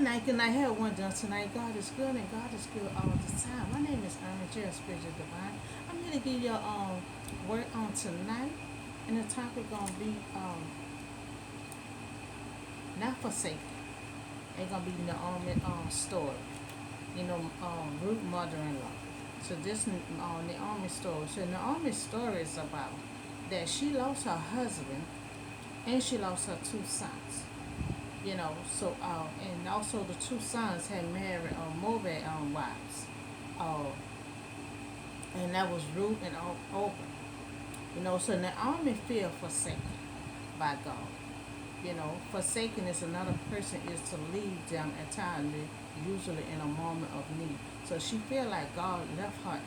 Good night. Have one done tonight. God is good and God is good all the time. My name is Ernie J. Spiritual Divine. I'm here to give you word on tonight, and the topic gonna be not forsaken. It's gonna be Naomi story. Root mother-in-law. So this Naomi story. So Naomi's story is about that she lost her husband and she lost her two sons. And also the two sons had married Moabite wives, uh, and that was Ruth and Oprah. So Naomi feel forsaken by God. Forsaken is another person is to leave them entirely, usually in a moment of need. So she feel like God left her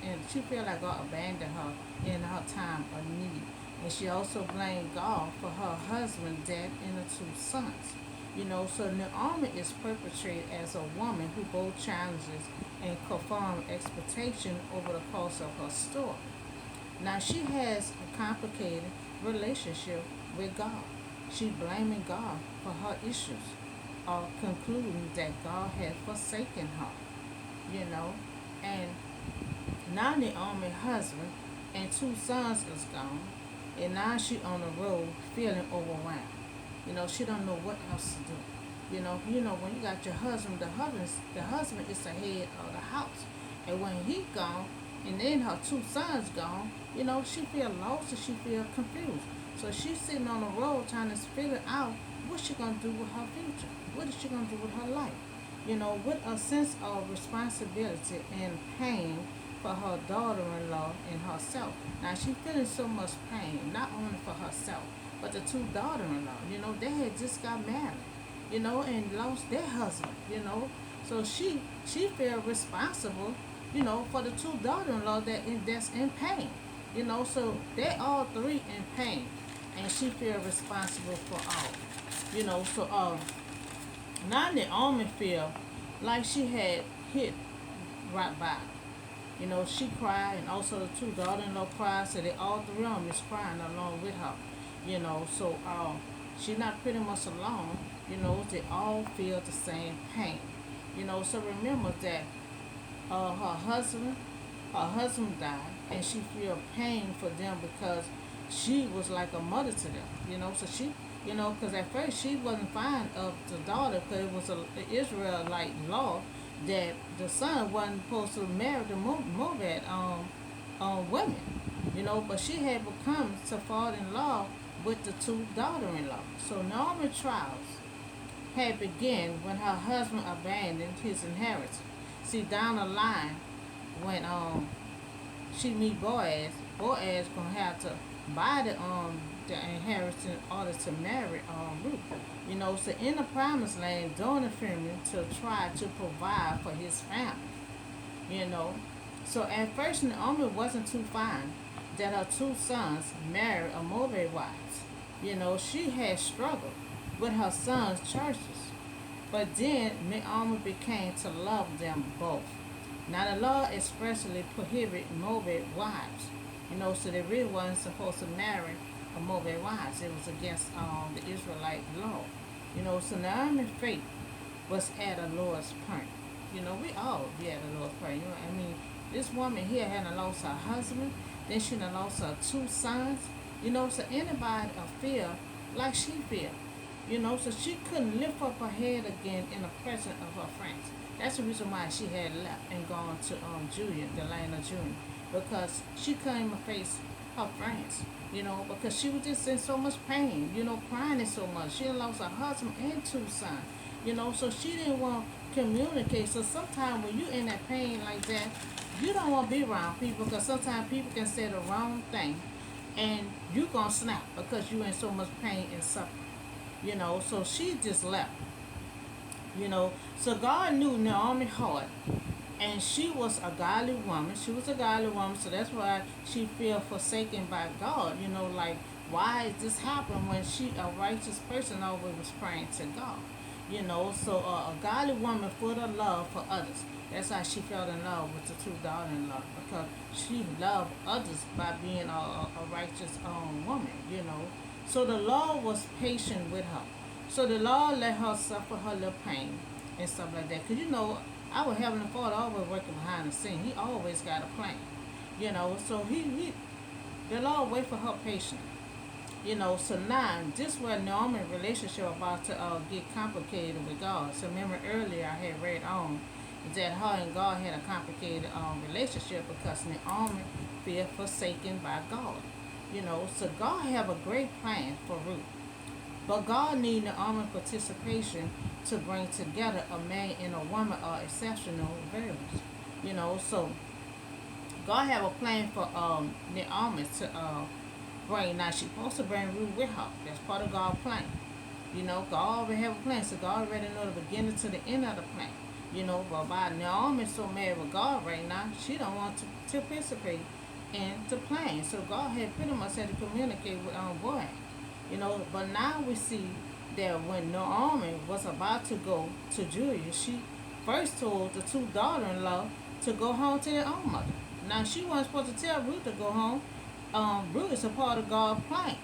and she feel like God abandoned her in her time of need. And she also blamed God for her husband, death, and the two sons. So Naomi is portrayed as a woman who both challenges and confirms expectation over the course of her story. Now she has a complicated relationship with God. She blaming God for her issues, or concluding that God had forsaken her. You know, and now Naomi's husband and two sons is gone, and now she on the road feeling overwhelmed. She don't know what else to do. When you got your husband, the husband is the head of the house, and when he gone, and then her two sons gone, she feel lost and she feel confused. So she's sitting on the road trying to figure out what she gonna do with her future. What is she gonna do with her life? With a sense of responsibility and pain for her daughter-in-law and herself. Now she feeling so much pain, not only for herself, but the two daughter-in-law. They had just got married, and lost their husband. So she feel responsible, for the two daughter-in-law that's in pain. So they all three in pain, and she feel responsible for all. Now Naomi feel like she had hit right by. She cried, and also the two daughter-in-law cried, so they all three of them is crying along with her. She not pretty much alone. They all feel the same pain. So remember that her husband died, and she feel pain for them because she was like a mother to them. So she, because at first she wasn't fine of the daughter because it was a Israelite law that the son wasn't supposed to marry the Moabite women. But she had become to fall in love with the two daughter-in-law. So Naomi trials had begun when her husband abandoned his inheritance. See, down the line, when she meet Boaz gonna have to buy the inheritance in order to marry Ruth. So in the promised land, Donald Freeman to try to provide for his family. You know. So at first Naomi wasn't too fine that her two sons married a Moabite wives. She had struggled with her sons' churches. But then Naomi became to love them both. Now the law expressly prohibited Moabite wives. So they really wasn't supposed to marry a Moabite wives. It was against the Israelite law. So Naomi's faith was at a lowest point. We all be at a lowest point. This woman here had lost her husband, then she done lost her two sons. So anybody feel like she feel. So she couldn't lift up her head again in the presence of her friends. That's the reason why she had left and gone to Julian, the land of Julian, because she couldn't even face her friends. Because she was just in so much pain. Crying so much. She lost her husband and two sons. So she didn't want to communicate. So sometimes when you're in that pain like that, you don't want to be around people because sometimes people can say the wrong thing, and you gonna snap because you in so much pain and suffering. So she just left. So God knew Naomi's heart, and she was a godly woman. She was a godly woman, so that's why she feel forsaken by God. Like why is this happening when she a righteous person always was praying to God. So a godly woman full of love for others. That's how she fell in love with the two daughter-in-law because she loved others by being a righteous woman. So the Lord was patient with her. So the Lord let her suffer her little pain and stuff like that. Cause our Heavenly Father always working behind the scene. He always got a plan. So he the Lord wait for her patience. So now this where Naomi's relationship about to get complicated with God. So remember earlier I had read on that her and God had a complicated relationship because Naomi feel forsaken by God. So God have a great plan for Ruth. But God need Naomi's participation to bring together a man and a woman of exceptional values. So God have a plan for Naomi to bring. Now she supposed to bring Ruth with her. That's part of God's plan. God already have a plan, so God already know the beginning to the end of the plan. But by Naomi so mad with God right now, she don't want to participate in the plan. So God had pretty much had to communicate with Boaz. But now we see that when Naomi was about to go to Judah, she first told the two daughter-in-law to go home to their own mother. Now she wasn't supposed to tell Ruth to go home. Ruth is a part of God's plan.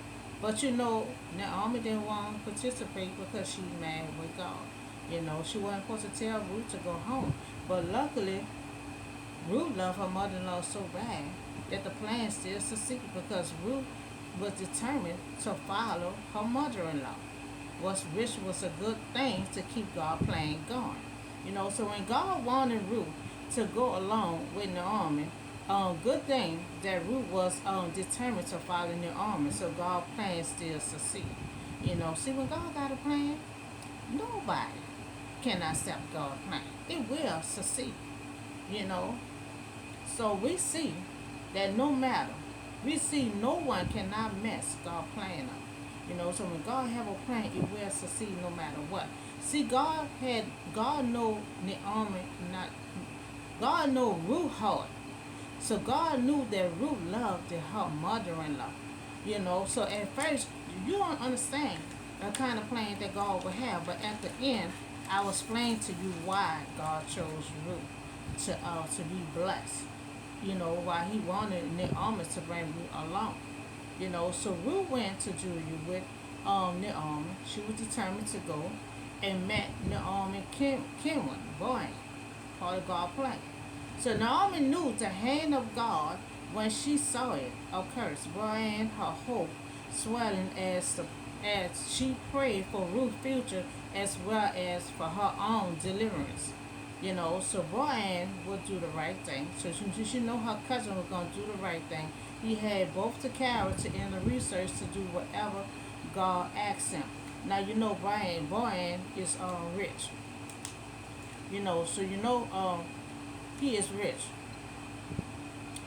But Naomi didn't want to participate because she's mad with God. She wasn't supposed to tell Ruth to go home. But luckily, Ruth loved her mother-in-law so bad that the plan still succeeded because Ruth was determined to follow her mother-in-law, which was a good thing to keep God's plan going. So when God wanted Ruth to go along with Naomi, good thing that Ruth was determined to follow Naomi, so God's plan still succeed. See when God got a plan, nobody cannot stop God's plan. It will succeed. You know, so we see that no matter, we see no one cannot mess God's plan up. So when God have a plan, it will succeed no matter what. See, God know Naomi, not, God know Ruth heart. So God knew that Ruth loved her mother-in-law. So at first, you don't understand the kind of plan that God would have. But at the end, I will explain to you why God chose Ruth to be blessed. Why he wanted Naomi to bring Ruth along. So Ruth went to Judah with Naomi. She was determined to go and met Naomi Kenwin, boy, part of God's plan. So Naomi knew the hand of God when she saw it occur, and her hope swelling as she prayed for Ruth's future as well as for her own deliverance. So Brian would do the right thing. So she know her cousin was going to do the right thing. He had both the character and the research to do whatever God asked him. Now Brian is rich. He is rich.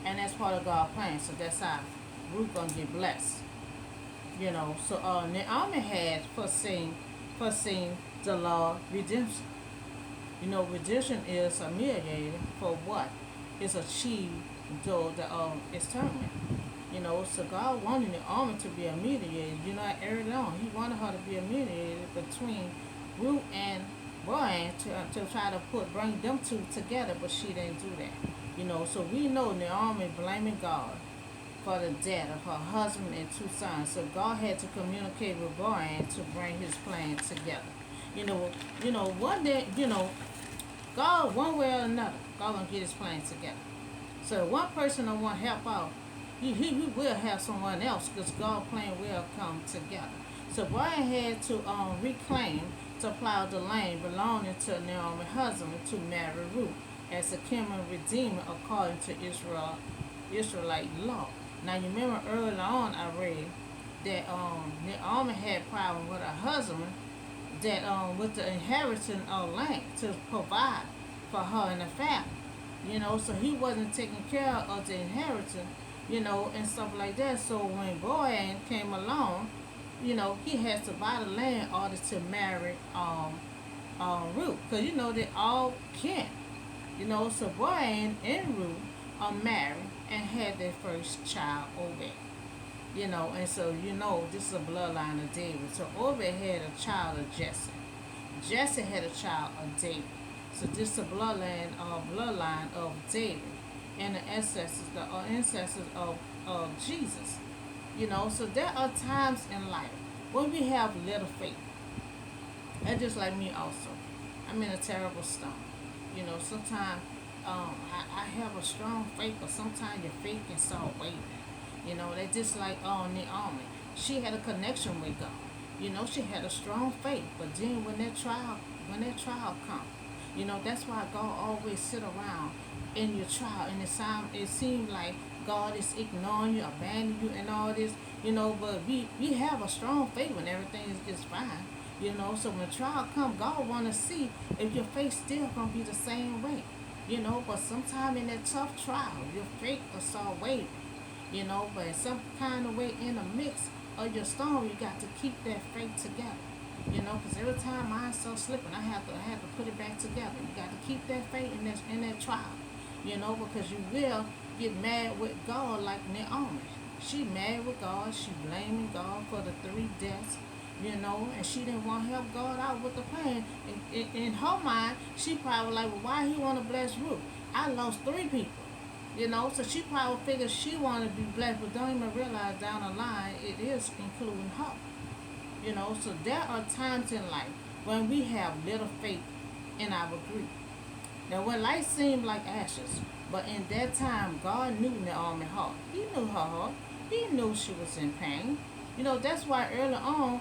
And that's part of God's plan. So that's how Ruth gonna get blessed. So Naomi had foreseen the law redemption. Redemption is ameliorated for what is achieved though the exterminate. So God wanted Naomi to be a mediator. Early on, He wanted her to be a mediator between Ruth and Brian to try to bring them two together, but she didn't do that. So we know Naomi blaming God for the death of her husband and two sons. So God had to communicate with Brian to bring His plan together. One day, God, one way or another, God gonna get His plan together. So if one person don't want help out, he will have someone else because God's plan will come together. So Brian had to reclaim to plow the land belonging to Naomi's husband to marry Ruth as a common redeemer according to Israelite law. Now you remember early on I read that Naomi had problem with her husband that with the inheritance of land to provide for her and the family. So he wasn't taking care of the inheritance, and stuff like that. So when Boaz came along, he has to buy the land in order to marry Ruth. Because, they all can't. So Boaz and Ruth are married and had their first child, Obed. And so, this is a bloodline of David. So Obed had a child of Jesse. Jesse had a child of David. So this is a bloodline of David and the ancestors of Jesus. So there are times in life when we have little faith. That's just like me also. I'm in a terrible storm. You know, sometimes I have a strong faith, but sometimes your faith can start wavering. You know, they just like Naomi. She had a connection with God. You know, she had a strong faith, but then when that trial comes, you know, that's why God always sit around in your trial, and it seems like God is ignoring you, abandoning you, and all this. You know, but we have a strong faith when everything is just fine. You know, so when trial come, God want to see if your faith still gonna be the same way. You know, but sometime in that tough trial, your faith will start wavering. You know, but in some kind of way in the mix of your storm, you got to keep that faith together. You know, because every time mine starts slipping, I have to put it back together. You got to keep that faith in that trial. You know, because you will get mad with God like Naomi. She mad with God. She blaming God for the three deaths. You know, and she didn't want to help God out with the plan. In her mind, she probably like, well, why he want to bless Ruth? I lost three people. You know, so she probably figures she want to be blessed, but don't even realize down the line it is including her. You know, so there are times in life when we have little faith in our grief. Now, when life seemed like ashes, but in that time, God knew Naomi's heart. He knew her heart. He knew she was in pain. You know, that's why early on,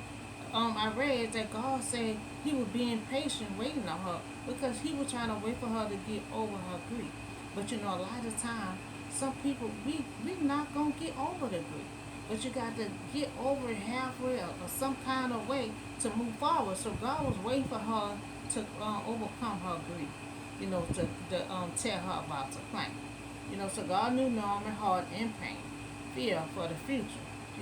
I read that God said He was being patient, waiting on her because He was trying to wait for her to get over her grief. But you know, a lot of time, some people we not gonna get over the grief. But you got to get over it halfway or some kind of way to move forward. So God was waiting for her to overcome her grief. You know, to tell her about the plan. You know, so God knew Norman heart in pain, fear for the future.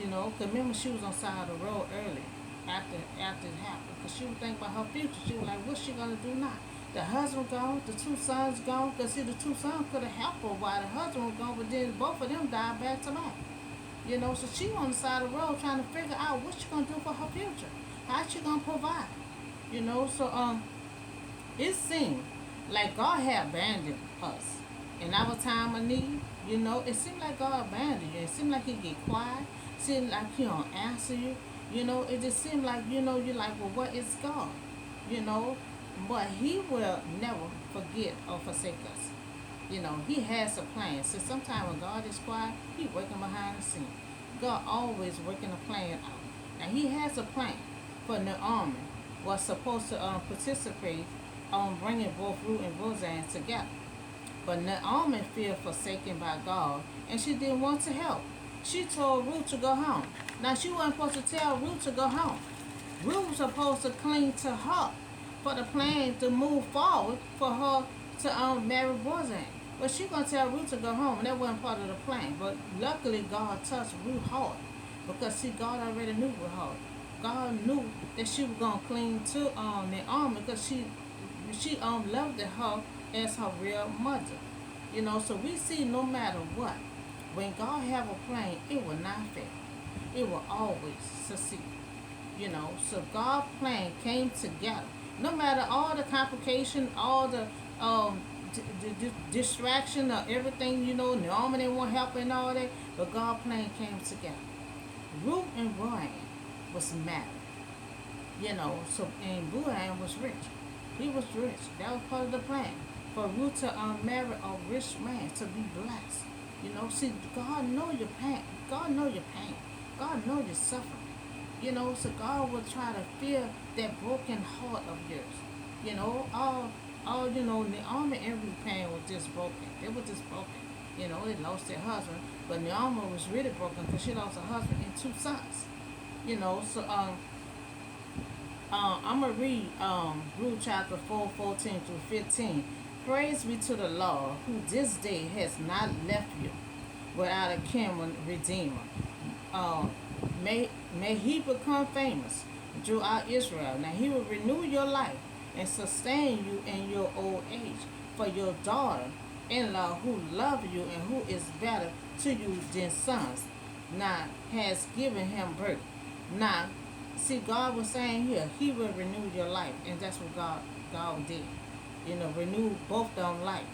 You know, cause remember she was on the side of the road early after it happened. Cause she was thinking about her future. She was like, what's she gonna do now? The husband gone, the two sons gone. Cause see, the two sons could have helped her while the husband was gone, but then both of them died back to back. You know, so she on the side of the road trying to figure out what she gonna do for her future. How she gonna provide? You know, so it seemed like God had abandoned us in our time of need. You know, it seemed like God abandoned you. It seemed like He get quiet. It seemed like He don't answer you. You know, it just seemed like you're like, well, what is God? You know, but He will never forget or forsake us. You know, He has a plan. So sometimes when God is quiet, He working behind the scene. God always working a plan out. Now He has a plan for Naomi was supposed to participate on bringing both Ruth and Bozan together. But Naomi felt forsaken by God and she didn't want to help. She told Ruth to go home. Now she wasn't supposed to tell Ruth to go home. Ruth was supposed to cling to her for the plan to move forward for her to marry Bozan. But she gonna tell Ruth to go home, and that wasn't part of the plan. But luckily, God touched Ruth hard because see, God already knew with her. God knew that she was gonna cling to Naomi because she loved her as her real mother. You know, so we see no matter what, when God have a plan, it will not fail. It will always succeed. You know, so God's plan came together. No matter all the complication, all the distraction or everything, you know, Naomi didn't want help and all that, but God's plan came together. Ruth and Brian was married. You know, so and Boaz was rich. He was rich. That was part of the plan for Ruth to marry a rich man to be blessed. You know, see, God know your pain. God know your pain. God know your suffering. You know, so God will try to feel that broken heart of yours. You know, all Naomi and Ruth pain was just broken. They were just broken. You know, they lost their husband, but Naomi was really broken because she lost her husband and two sons. You know, so I'm going to read Ruth chapter 4, 14 through 15. Praise be to the Lord, who this day has not left you without a kinsman redeemer. Uh, may he become famous throughout Israel. Now he will renew your life and sustain you in your old age. For your daughter-in-law who love you and who is better to you than sons, now has given him birth. Now, see, God was saying here, He will renew your life, and that's what God did. You know, renew both of them life.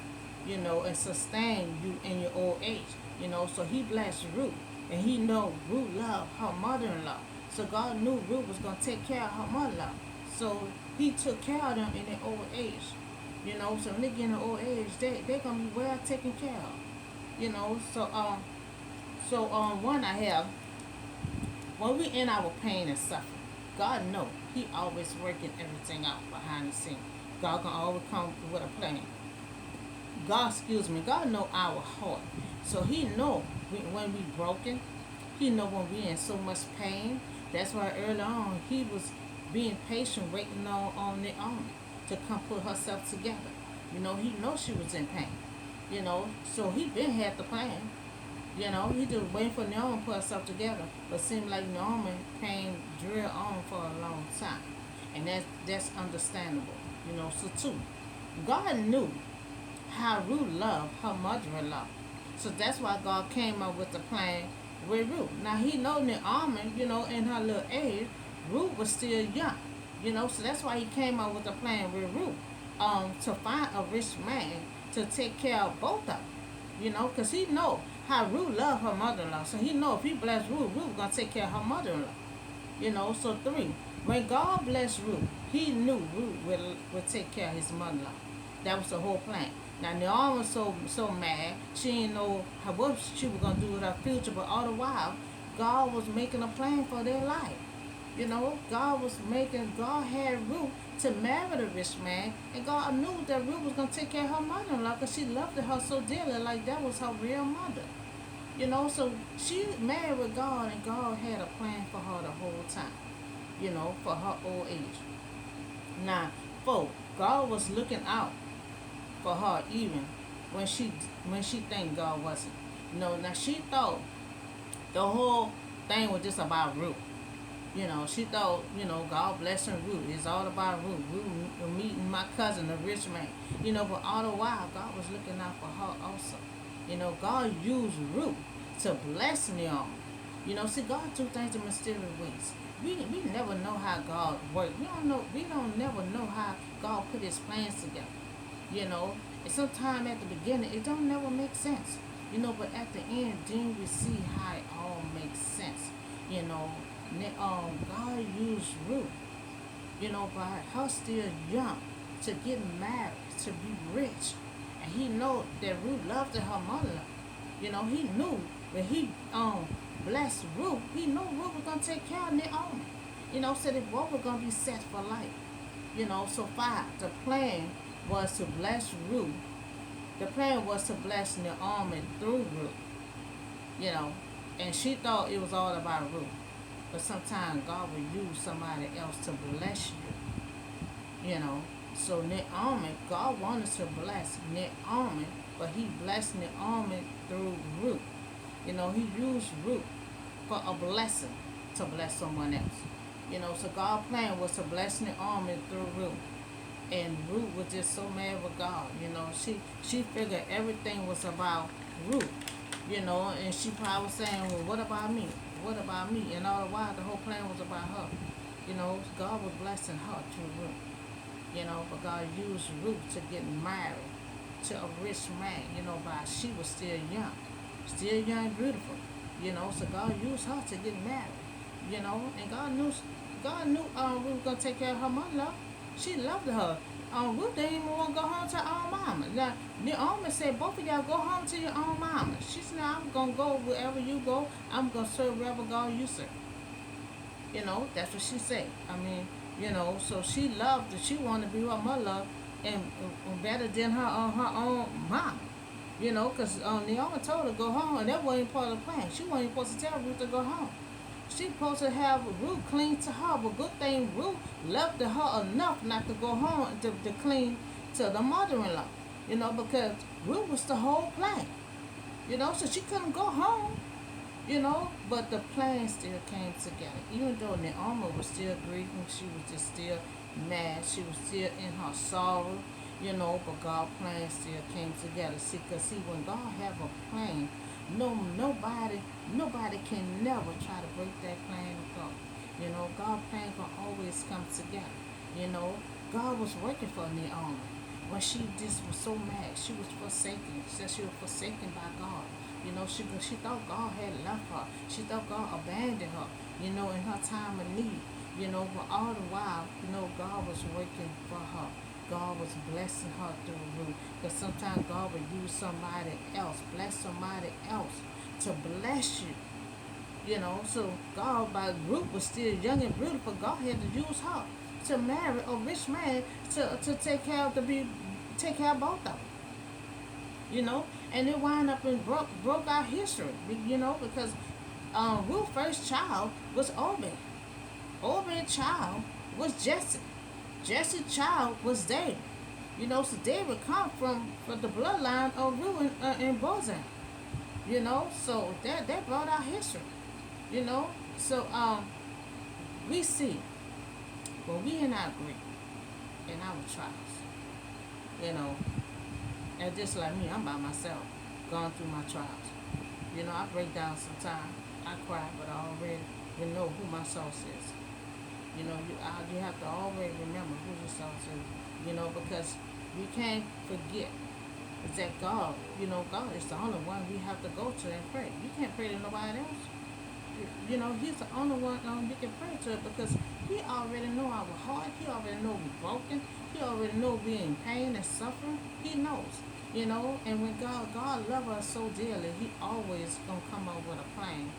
You know, and sustain you in your old age. You know, so He blessed Ruth, and He know Ruth loved her mother-in-law. So God knew Ruth was gonna take care of her mother-in-law. So he took care of them in their old age. You know, so when they get in the old age, they're gonna be well taken care of. You know, one I have when we in our pain and suffering, God know He always working everything out behind the scene. God can always come with a plan. God know our heart. So He know when we broken. He know when we in so much pain. That's why early on He was being patient, waiting on Naomi to come put herself together. You know, He know she was in pain. You know, so He been had the plan. You know, He just waiting for Naomi to put herself together. But seemed like Naomi pain drill on for a long time. And that's understandable. You know, so too. God knew how Ruth loved her mother-in-law. So that's why God came up with the plan with Ruth. Now He know Naomi, you know, in her little age, Ruth was still young. You know, so that's why He came up with the plan with Ruth. To find a rich man to take care of both of them. You know, because He know how Ruth loved her mother-in-law. So He know if He bless Ruth, Ruth gonna take care of her mother-in-law. You know, so three. When God blessed Ruth, He knew Ruth would take care of his mother-in-law. That was the whole plan. Now Naomi was so mad, she didn't know what she was gonna do with her future, but all the while, God was making a plan for their life. You know, God had Ruth to marry the rich man, and God knew that Ruth was gonna take care of her mother-in-law because she loved her so dearly, like that was her real mother. You know, so she married with God, and God had a plan for her the whole time. You know, for her old age. Now, four, God was looking out for her even when she think God wasn't. You know, now she thought the whole thing was just about Ruth. You know, she thought, you know, God blessing Ruth. It's all about Ruth. Ruth meeting my cousin, the rich man. You know, but all the while, God was looking out for her also. You know, God used Ruth to bless Naomi. You know, see, God do things in mysterious ways. We never know how God works. We don't never know how God put His plans together. You know, and sometimes at the beginning it don't never make sense. You know, but at the end, then we see how it all makes sense. You know, God used Ruth, you know, by her still young, to get married, to be rich. And He know that Ruth loved her mother. You know, He knew when He blessed Ruth, He knew Ruth was gonna take care of Naomi. You know, so they both were gonna be set for life. You know, so five, the plan was to bless Ruth. The plan was to bless Naomi through Ruth. You know, and she thought it was all about Ruth. But sometimes God will use somebody else to bless you. You know. So Naomi, God wanted to bless Naomi, but He blessed Naomi through Ruth. You know, He used Ruth for a blessing to bless someone else. You know, so God's plan was to bless Naomi through Ruth. And Ruth was just so mad with God. You know, she figured everything was about Ruth. You know, and she probably was saying, well, what about me? What about me? And all the while, the whole plan was about her. You know, God was blessing her through Ruth. You know, but God used Ruth to get married to a rich man, you know, by she was still young and beautiful, you know, so God used her to get married, you know, and God knew Ruth was gonna take care of her mother. She loved her. Ruth didn't even want to go home to her own mama. Now, Naomi said, both of y'all go home to your own mama. She said, no, I'm gonna go wherever you go. I'm gonna serve wherever God you serve. You know, that's what she said. I mean, you know, so she loved it. She wanted to be her mother and better than her own mom. You know, because Naomi told her to go home, and that wasn't part of the plan. She wasn't supposed to tell Ruth to go home. She supposed to have Ruth clean to her, but good thing Ruth loved her enough not to go home to clean to the mother-in-law. You know, because Ruth was the whole plan. You know, so she couldn't go home. You know, but the plan still came together. Even though Naomi was still grieving, she was just still mad. She was still in her sorrow. You know, but God's plan still came together. See, when God have a plan, nobody can never try to break that plan of God. You know, God's plan can always come together. You know, God was working for Naomi. When she just was so mad, she was forsaken. She said she was forsaken by God. You know, she thought God had left her. She thought God abandoned her, you know, in her time of need. But all the while, God was working for her. God was blessing her through Ruth. But sometimes God would use somebody else, bless somebody else to bless you. So God, by Ruth was still young and beautiful, God had to use her to marry a rich man to take care of both of them. You know, and it wound up and broke our history. Because Ruth's first child was Obed. Obed's child was Jesse. Jesse's child was David. So David come from the bloodline of Ruth and Bozan. So that brought our history. You know, so we see when we in our grief, in our trials, you know, and just like me, I'm by myself, going through my trials. I break down sometimes, I cry, but I already know who my source is. You have to always remember who your source is. Because we can't forget that God is the only one we have to go to and pray. You can't pray to nobody else. He's the only one we can pray to because he already know our heart. He already know we're broken. He already know we're in pain and suffering. He knows. And when God loves us so dearly, he always gonna come up with a plan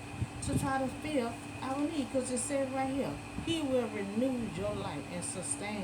to try to fill our need. Because it says right here, he will renew your life and sustain